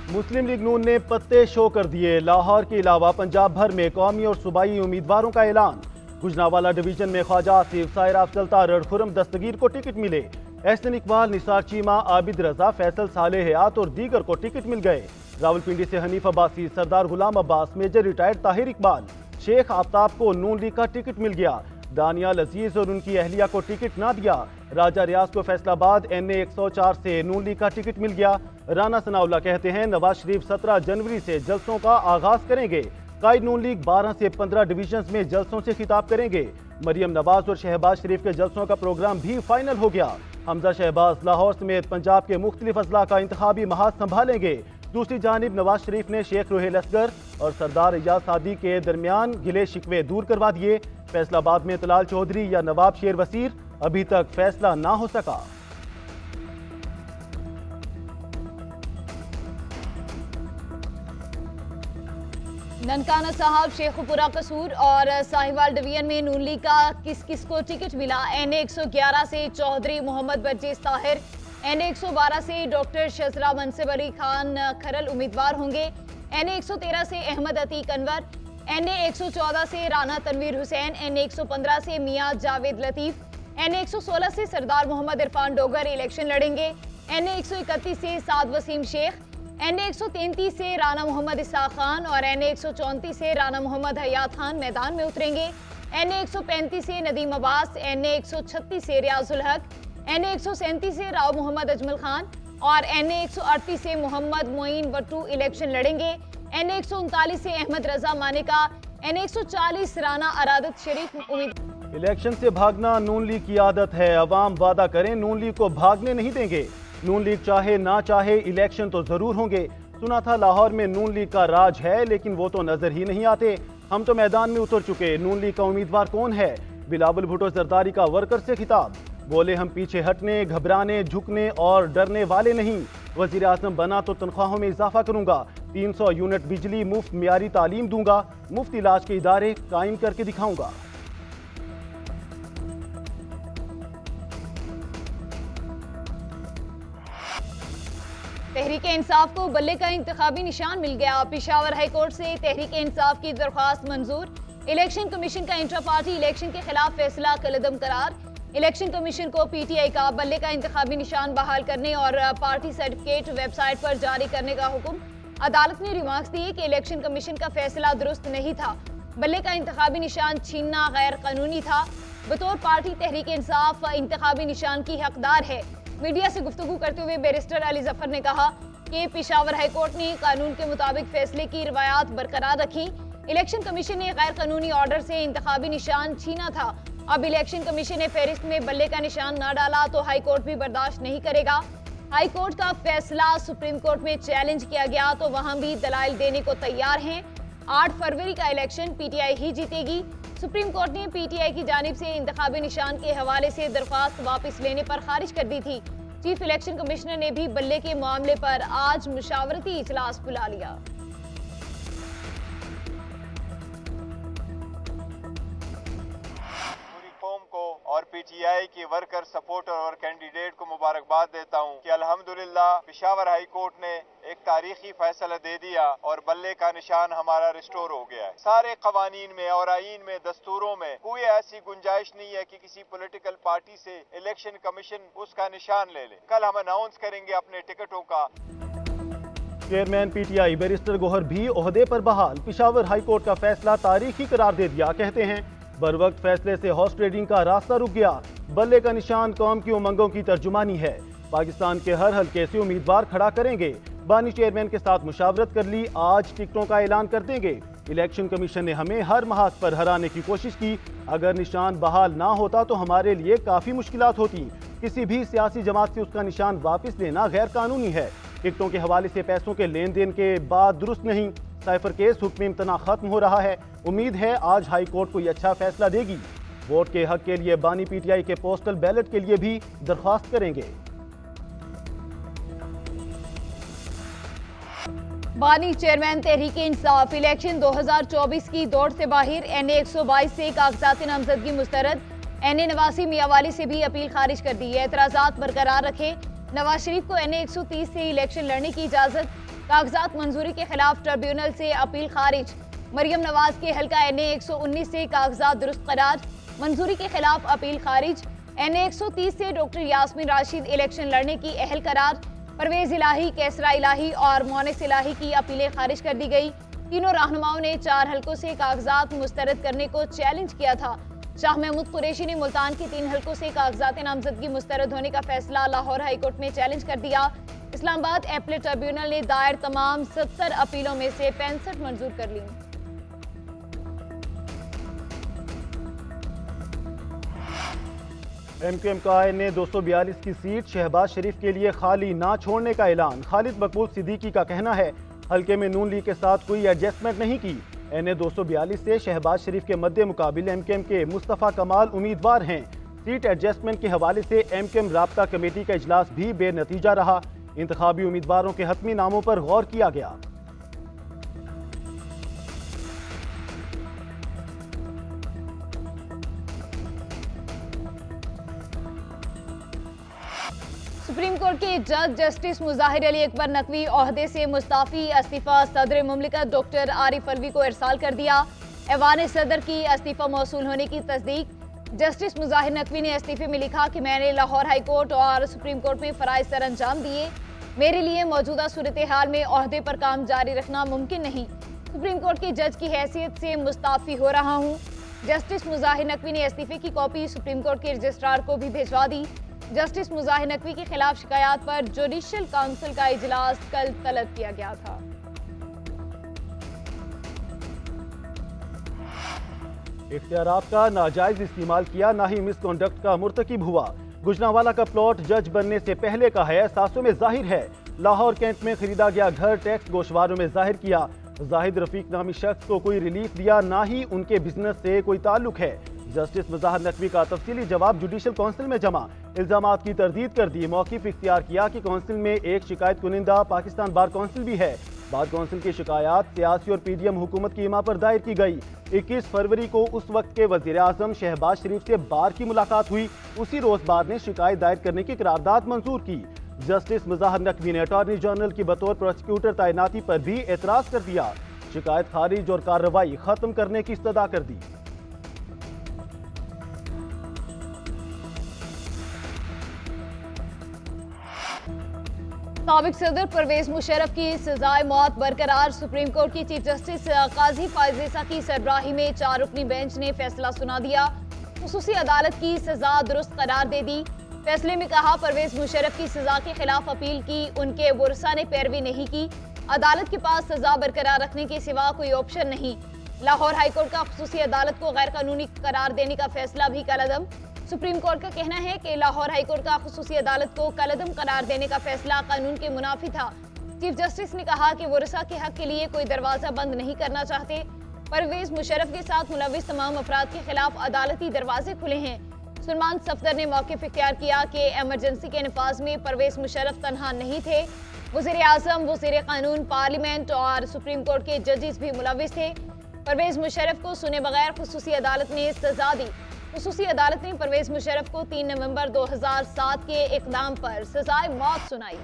मुस्लिम league नून ने पत्ते show कर दिए। लाहौर के अलावा पंजाब भर में कौमी और सूबाई उम्मीदवारों का ऐलान। गुजरांवाला डिवीजन में ख्वाजा आसिफ, साहिर अफजल तारड़, खुर्रम दस्तगीर को टिकट मिले। एहसन इकबाल, निसार चीमा, आबिद रजा, फैसल सालेह हयात और दीगर को टिकट मिल गए। रावलपिंडी से हनीफ अब्बासी, सरदार गुलाम अब्बास, मेजर रिटायर्ड ताहिर इकबाल, शेख आफ्ताब को नून लीग का टिकट मिल गया। दानियाल अजीज और उनकी अहलिया को टिकट ना दिया। राजा रियाज को फैसलाबाद NA 104 से नून लीग का टिकट मिल गया। राना सनाउल्लाह कहते हैं नवाज शरीफ 17 जनवरी से जलसों का आगाज करेंगे। कायद नून लीग 12 से 15 डिवीजन में जलसों से खिताब करेंगे। मरियम नवाज और शहबाज शरीफ के जलसों का प्रोग्राम भी फाइनल हो गया। हमजा शहबाज लाहौर समेत पंजाब के मुख्तलिफ अजला का इंतखाबी महाज संभालेंगे। दूसरी जानिब नवाज शरीफ ने शेख रोहेल असगर और सरदार एजाज सादी के दरमियान गिले शिकवे दूर करवा दिए। फैसलाबाद में तलाल चौधरी या नवाब शेर वसीर, अभी तक फैसला ना हो सका। ननकाना साहब, शेखुपुरा कसूर और साहिवाल डिवीजन में नून लीग का किस किस को टिकट मिला। NA 111 से चौधरी मोहम्मद बर्जेस ताहिर, NA 112 से डॉक्टर शजरा मनसिब अली खान खरल उम्मीदवार होंगे। NA 113 से अहमद अतीक अनवर, NA 114 से राना तनवीर हुसैन, NA 115 से मियां जावेद लतीफ, NA 116 से सरदार मोहम्मद इरफान डोगर इलेक्शन लड़ेंगे। NA 131 से साद वसीम शेख, NA 133 से राना मोहम्मद इसाक खान और NA 134 से राना मोहम्मद हयात खान मैदान में उतरेंगे। NA 135 से नदीम अब्बास, NA 136 से रियाजुल हक, NA 137 से राव मोहम्मद अजमल खान और NA 138 से मोहम्मद मोइन वट्टू इलेक्शन लड़ेंगे। NA 139 से अहमद रजा मानिका, NA 140 राना अरादत शरीफ उम्मीद। इलेक्शन से भागना नून लीग की आदत है। अवाम वादा करें, नून लीग को भागने नहीं देंगे। नून लीग चाहे ना चाहे इलेक्शन तो जरूर होंगे। सुना था लाहौर में नून लीग का राज है, लेकिन वो तो नजर ही नहीं आते। हम तो मैदान में उतर चुके। नून लीग का उम्मीदवार कौन है? बिलावल भुट्टो जरदारी का वर्कर से खिताब। बोले हम पीछे हटने, घबराने, झुकने और डरने वाले नहीं। वजीर आजम बना तो तनख्वाहों में इजाफा करूंगा। 300 यूनिट बिजली, मुफ्त मियारी तालीम दूंगा। मुफ्त इलाज के इदारे कायम करके दिखाऊंगा। तहरीक इंसाफ को बल्ले का इंतखाबी निशान मिल गया। पेशावर हाईकोर्ट से तहरीक इंसाफ की दरख्वास्त मंजूर। इलेक्शन कमीशन का इंट्रा पार्टी इलेक्शन के खिलाफ फैसला कलदम करार। इलेक्शन कमीशन को PTI का बल्ले का इंतखाबी निशान बहाल करने और पार्टी सर्टिफिकेट वेबसाइट पर जारी करने का हुक्म। अदालत ने रिमार्क्स दिए कि इलेक्शन कमीशन का फैसला दुरुस्त नहीं था। बल्ले का इंतखाबी निशान छीनना गैर कानूनी था। बतौर पार्टी तहरीक इंसाफ इंतखाबी निशान की हकदार है। मीडिया से गुफ्तगू करते हुए बैरिस्टर अली जफर ने कहा कि पेशावर हाईकोर्ट ने कानून के मुताबिक फैसले की रिवायात बरकरार रखी। इलेक्शन कमीशन ने गैर कानूनी ऑर्डर से इंतखाबी निशान छीना था। अब इलेक्शन कमीशन ने फहरिस्त में बल्ले का निशान न डाला तो हाईकोर्ट भी बर्दाश्त नहीं करेगा। हाईकोर्ट का फैसला सुप्रीम कोर्ट में चैलेंज किया गया तो वहां भी दलाइल देने को तैयार हैं। 8 फरवरी का इलेक्शन PTI ही जीतेगी। सुप्रीम कोर्ट ने PTI की जानिब से इंतखाबी निशान के हवाले से दरख्वास्त वापस लेने पर खारिज कर दी थी। चीफ इलेक्शन कमिश्नर ने भी बल्ले के मामले पर आज मुशावरती इजलास बुला लिया। और PTI के वर्कर, सपोर्टर और कैंडिडेट को मुबारकबाद देता हूं कि अल्हम्दुलिल्लाह पेशावर हाई कोर्ट ने एक तारीखी फैसला दे दिया और बल्ले का निशान हमारा रिस्टोर हो गया है। सारे कवानीन में और आईन में, दस्तूरों में कोई ऐसी गुंजाइश नहीं है कि किसी पॉलिटिकल पार्टी से इलेक्शन कमीशन उसका निशान ले ले। कल हम अनाउंस करेंगे अपने टिकटों का। चेयरमैन PTI बैरिस्टर गोहर भी ओहदे पर बहाल। पेशावर हाई कोर्ट का फैसला तारीखी करार दे दिया। कहते हैं बर वक्त फैसले से हॉर्स ट्रेडिंग का रास्ता रुक गया। बल्ले का निशान कौम की उमंगों की तर्जुमानी है। पाकिस्तान के हर हल्के से उम्मीदवार खड़ा करेंगे। बानी चेयरमैन के साथ मुशावरत कर ली, आज टिकटों का ऐलान कर देंगे। इलेक्शन कमीशन ने हमें हर महाज पर हराने की कोशिश की। अगर निशान बहाल ना होता तो हमारे लिए काफ़ी मुश्किलात होती। किसी भी सियासी जमात से उसका निशान वापस लेना गैर कानूनी है। टिकटों के हवाले से पैसों के लेन देन के बाद दुरुस्त नहीं। साइफर केस हुक्म इम्तना खत्म हो रहा है। उम्मीद है आज हाई कोर्ट कोई अच्छा फैसला देगी। वोट के हक के लिए बानी PTI के पोस्टल बैलेट के लिए भी दरख्वास्त करेंगे। बानी चेयरमैन तहरीक इंसाफ इलेक्शन 2024 की दौड़ से बाहर। NA 122 से कागजात नामजदगी मुस्तरद। NA नवासी मियावाली से भी अपील खारिज कर दी है। एतराजात बरकरार रखे। नवाज शरीफ को NA 130 से इलेक्शन लड़ने की इजाजत। कागजात मंजूरी के खिलाफ ट्रिब्यूनल से अपील खारिज। मरियम नवाज के हल्का NA 119 से कागजात दुरुस्त करार, मंजूरी के खिलाफ अपील खारिज। NA 130 से डॉक्टर यास्मीन राशिद इलेक्शन लड़ने की अहल करार। परवेज इलाही, कैसरा इलाही और मोनिस इलाही की अपीलें खारिज कर दी गई। तीनों रहनुमाओं ने 4 हलकों से कागजात मुस्तरद करने को चैलेंज किया था। शाह महमूद कुरैशी ने मुल्तान के 3 हलकों से कागजात नामजदगी मुस्तरद होने का फैसला लाहौर हाईकोर्ट में चैलेंज कर दिया। इस्लामाबाद एपलेट ट्रिब्यूनल ने दायर तमाम 70 अपीलों में से 65 मंजूर कर ली। MQM का NA 242 की सीट शहबाज शरीफ के लिए खाली ना छोड़ने का ऐलान। खालिद मकबूल सिद्दीकी का कहना है हल्के में नून लीग के साथ कोई एडजस्टमेंट नहीं की। NA 242 से शहबाज शरीफ के मद्दे मुकाबिल MQM के मुस्तफ़ा कमाल उम्मीदवार हैं। सीट एडजस्टमेंट के हवाले से MQM राब्ता कमेटी का इजलास भी बेनतीजा रहा। इंतखाबी उम्मीदवारों के हतमी नामों पर गौर किया गया। सुप्रीम कोर्ट के जज जस्टिस मुजाहिर अली अकबर नकवी ओहदे से मुस्ताफी। इस्तीफा सदर मुमलिकत डॉक्टर आरिफ अलवी को इरसाल कर दिया। ऐवान सदर की इस्तीफा मौसूल होने की तस्दीक। जस्टिस मुजाहिर नकवी ने इस्तीफे में लिखा कि मैंने लाहौर हाई कोर्ट और सुप्रीम कोर्ट में फराइज सर अंजाम दिए। मेरे लिए मौजूदा सूरत हाल में ओहदे पर काम जारी रखना मुमकिन नहीं। सुप्रीम कोर्ट के जज की हैसियत से मुस्ताफी हो रहा हूँ। जस्टिस मुजाहिर नकवी ने इस्तीफे की कॉपी सुप्रीम कोर्ट के रजिस्ट्रार को भी भिजवा दी। जस्टिस मुजाहिर नकवी के खिलाफ शिकायत पर जुडिशियल काउंसिल का इजलास कल तलब किया गया था। इख्तियारात का नाजायज इस्तेमाल किया, ना ही मिसकॉन्डक्ट का मुर्तकिब हुआ। गुजरांवाला का प्लॉट जज बनने से पहले का है, एहसासों में जाहिर है। लाहौर कैंट में खरीदा गया घर टैक्स गोशवारों में जाहिर किया। जाहिद रफीक नामी शख्स को कोई रिलीफ दिया, ना ही उनके बिजनेस से कोई ताल्लुक है। जस्टिस मुजाहिर नकवी का तफसीली जवाब जुडिशल काउंसिल में जमा। इल्जामात की तरदीद कर दी। मौक़िफ़ इख्तियार किया कि काउंसिल में एक शिकायत कुनिंदा पाकिस्तान बार काउंसिल भी है। बार काउंसिल की शिकायत सियासी और PDM हुकूमत की इमा पर दायर की गई। 21 फरवरी को उस वक्त के वज़ीर आज़म शहबाज शरीफ से बार की मुलाकात हुई। उसी रोज बार ने शिकायत दायर करने की करारदाद मंजूर की। जस्टिस मुजाहिर नकवी ने अटॉर्नी जनरल की बतौर प्रोसिक्यूटर तैनाती पर भी एतराज कर दिया। शिकायत खारिज और कार्रवाई खत्म करने की इस्तदा कर दी। साबिक सदर परवेज मुशर्रफ की सजाए मौत बरकरार। सुप्रीम कोर्ट की चीफ जस्टिस काजी फायज़ की सरबराही में 4 रुकनी बेंच ने फैसला सुना दिया। खुसूसी अदालत की सजा दुरुस्त करार दे दी। फैसले में कहा परवेज मुशर्रफ की सजा के खिलाफ अपील की, उनके वरसा ने पैरवी नहीं की। अदालत के पास सजा बरकरार रखने के सिवा कोई ऑप्शन नहीं। लाहौर हाईकोर्ट का खुसूसी अदालत को गैर कानूनी करार देने का फैसला भी कलअदम। सुप्रीम कोर्ट का कहना है कि लाहौर हाईकोर्ट का खुसूसी अदालत को कलअदम करार देने का फैसला कानून के मुनाफी था। चीफ जस्टिस ने कहा कि वरसा के हक के लिए कोई दरवाजा बंद नहीं करना चाहते। परवेज मुशर्रफ के साथ मुलविस तमाम अफराद के खिलाफ अदालती दरवाजे खुले हैं। सलमान सफदर ने मौक़िफ़ इख्तियार किया कि एमरजेंसी के नफाज में परवेज मुशर्रफ तनहा नहीं थे। वज़ीर आज़म, वज़ीर कानून, पार्लियामेंट और सुप्रीम कोर्ट के जजेस भी मुलविस थे। परवेज मुशर्रफ को सुने बगैर खुसूसी अदालत ने सजा दी। खुसूसी अदालत ने परवेज मुशर्रफ को 3 नवंबर 2007 के इक़दाम पर सजाए मौत सुनाई।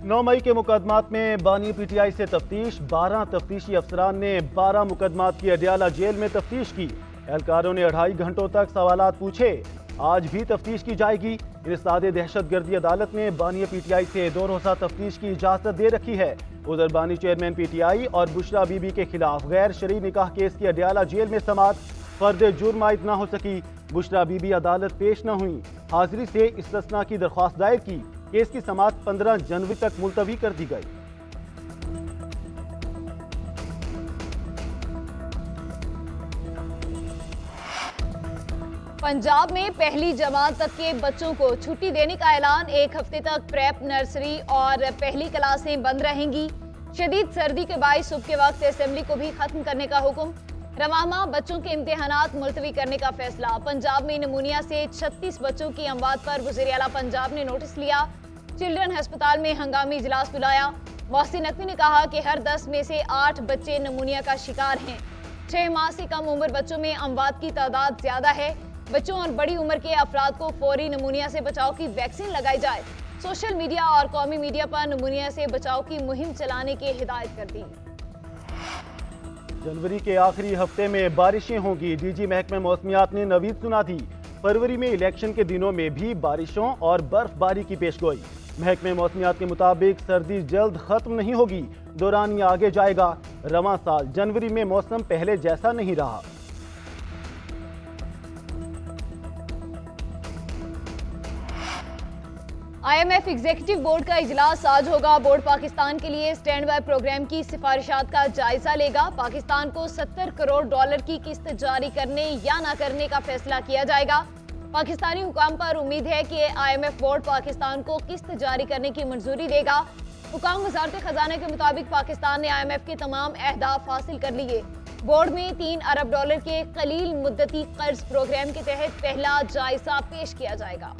9 मई के मुकदमात में बानी PTI से तफ्तीश। 12 तफ्तीशी अफसरान ने 12 मुकदमात की अडियाला जेल में तफ्तीश की। एहलकारों ने 2.5 घंटों तक सवालात पूछे। आज भी तफ्तीश की जाएगी। इंसदादे दहशतगर्दी अदालत ने बानी PTI से 2 रोज़ा तफ्तीश की इजाज़त दे रखी है। उधर बानी चेयरमैन PTI और बुशरा बीबी के खिलाफ गैर शरई निकाह केस की अडियाला जेल में समात। फर्द जुर्म आयद न हो सकी। बुशरा बीबी अदालत पेश न हुई। हाजिरी से इस्तिस्ना की दरख्वास्त दायर की। केस की समात 15 जनवरी तक मुलतवी कर दी गई। पंजाब में पहली जमात तक के बच्चों को छुट्टी देने का ऐलान। 1 हफ्ते तक प्रेप, नर्सरी और पहली क्लासें बंद रहेंगी। शदीद सर्दी के बायस सुबह के वक्त असेंबली को भी खत्म करने का हुक्म। रवामा बच्चों के इम्तिहानात मुलतवी करने का फैसला। पंजाब में नमूनिया से 36 बच्चों की अमवात पर वज़ीर आला पंजाब ने नोटिस लिया। चिल्ड्रन अस्पताल में हंगामी इजलास बुलाया। मोहसिन नकवी ने कहा कि हर 10 में से 8 बच्चे नमूनिया का शिकार हैं। 6 माह से कम उम्र बच्चों में अमवात की तादाद ज्यादा है। बच्चों और बड़ी उम्र के अफराद को फौरी नमूनिया से बचाव की वैक्सीन लगाई जाए। सोशल मीडिया और कौमी मीडिया पर नमूनिया से बचाव की मुहिम चलाने की हिदायत कर दी। जनवरी के आखिरी हफ्ते में बारिशें होंगी, डीजी महकमे मौसमियात ने नवीद सुना दी। फरवरी में इलेक्शन के दिनों में भी बारिशों और बर्फबारी की पेशगोई। महकमे मौसमियात के मुताबिक सर्दी जल्द खत्म नहीं होगी, दौरान ये आगे जाएगा। रवां साल जनवरी में मौसम पहले जैसा नहीं रहा। IMF एग्जीक्यूटिव बोर्ड का इजलास आज होगा। बोर्ड पाकिस्तान के लिए स्टैंड बाय प्रोग्राम की सिफारिशात का जायजा लेगा। पाकिस्तान को $70 करोड़ की किस्त जारी करने या ना करने का फैसला किया जाएगा। पाकिस्तानी हुकाम पर उम्मीद है कि IMF बोर्ड पाकिस्तान को किस्त जारी करने की मंजूरी देगा। हुकाम वजारत खजाना के मुताबिक पाकिस्तान ने IMF के तमाम अहदाफ हासिल कर लिए। बोर्ड में $3 अरब के कलील मुद्दती कर्ज प्रोग्राम के तहत पहला जायजा पेश किया जाएगा।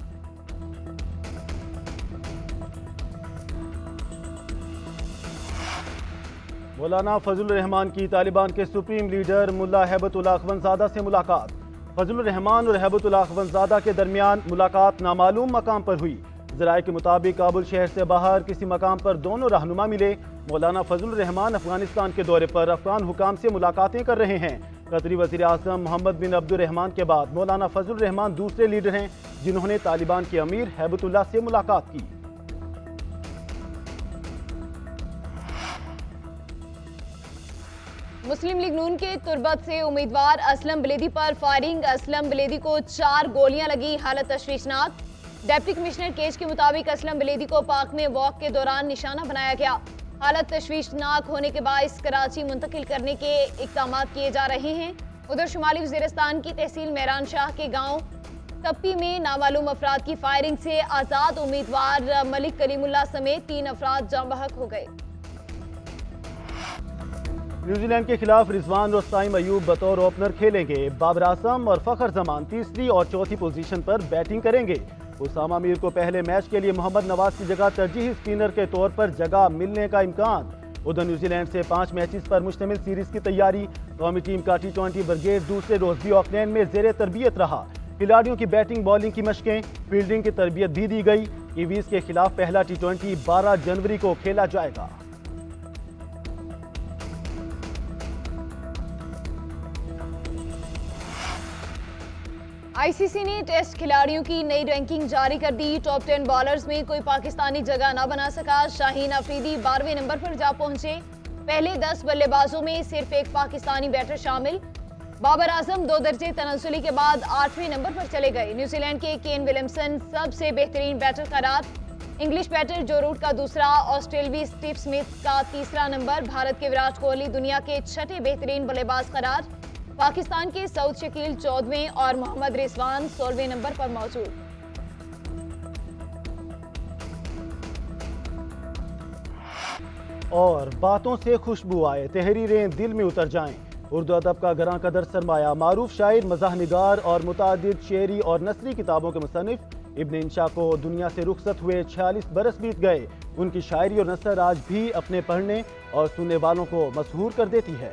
मौलाना फजलुर रहमान की तालिबान के सुप्रीम लीडर मुल्ला हैबतुल्लाह अखवंजादा से मुलाकात। फजलुर रहमान और हैबतुल्लाह अखवंजादा के दरमियान मुलाकात नामालूम मकाम पर हुई। ज़राए के मुताबिक काबुल शहर से बाहर किसी मकाम पर दोनों रहनुमा मिले। मौलाना फजलुर रहमान अफगानिस्तान के दौरे पर अफगान हुकाम से मुलाकातें कर रहे हैं। कतरी वज़ीर आज़म मोहम्मद बिन अब्दुर्रहमान के बाद मौलाना फजलुर रहमान दूसरे लीडर हैं जिन्होंने तालिबान के अमीर हैबतुल्लाह से मुलाकात की। मुस्लिम लीग नून के तुर्बत से उम्मीदवार असलम बलेदी पर फायरिंग। असलम बलेदी को 4 गोलियां लगी, हालत तशवीशनाक। डिप्टी कमिश्नर केज के मुताबिक असलम बलेदी को पार्क में वॉक के दौरान निशाना बनाया गया। हालत तशवीशनाक होने के बायस कराची मुंतकिल करने के इक़दाम किए जा रहे हैं। उधर शुमाली वज़ीरिस्तान की तहसील मेहरान शाह के गाँव तप्पी में नामालूम अफराद की फायरिंग से आज़ाद उम्मीदवार मलिक कलीमुल्लाह समेत 3 अफराद जाँ बहक हो गए। न्यूजीलैंड के खिलाफ रिजवान और साइम अयूब बतौर ओपनर खेलेंगे। बाबर आजम और फखर जमान तीसरी और चौथी पोजीशन पर बैटिंग करेंगे। उसामा मीर को पहले मैच के लिए मोहम्मद नवाज की जगह तरजीही स्पिनर के तौर पर जगह मिलने का इम्कान। उधर न्यूजीलैंड से 5 मैचेस पर मुश्तमिल सीरीज की तैयारी। कौमी टीम का T20 ब्रिगेड दूसरे रोज भी ऑकलैंड में जेर तरबियत रहा। खिलाड़ियों की बैटिंग बॉलिंग की मशकें, फील्डिंग की तरबियत भी दी गई। कीवीज के खिलाफ पहला T20 12 जनवरी को खेला जाएगा। ICC ने टेस्ट खिलाड़ियों की नई रैंकिंग जारी कर दी। टॉप 10 बॉलर्स में कोई पाकिस्तानी जगह न बना सका। शाहीन अफरीदी 12वें नंबर पर जा पहुंचे। पहले 10 बल्लेबाजों में सिर्फ एक पाकिस्तानी बैटर शामिल। बाबर आजम 2 दर्जे तनज़्ज़ुली के बाद 8वें नंबर पर चले गए। न्यूजीलैंड के केन विलियमसन सबसे बेहतरीन बैटर करार। इंग्लिश बैटर जो रूट का दूसरा, ऑस्ट्रेलवी स्टीव स्मिथ का 3रा नंबर। भारत के विराट कोहली दुनिया के 6ठे बेहतरीन बल्लेबाज करार। पाकिस्तान के सऊद शकील 14वें और मोहम्मद रिजवान 16वें नंबर पर मौजूद। और बातों से खुशबू आए, तहरीरें दिल में उतर जाएं। उर्दू अदब का गरां कदर सरमाया, मारूफ शायर, मज़ाह निगार और मुतादिद शेरी और नसरी किताबों के मुसन्निफ इब्न इंशा को दुनिया से रुखसत हुए 46 बरस बीत गए। उनकी शायरी और नसर आज भी अपने पढ़ने और सुनने वालों को मशहूर कर देती है।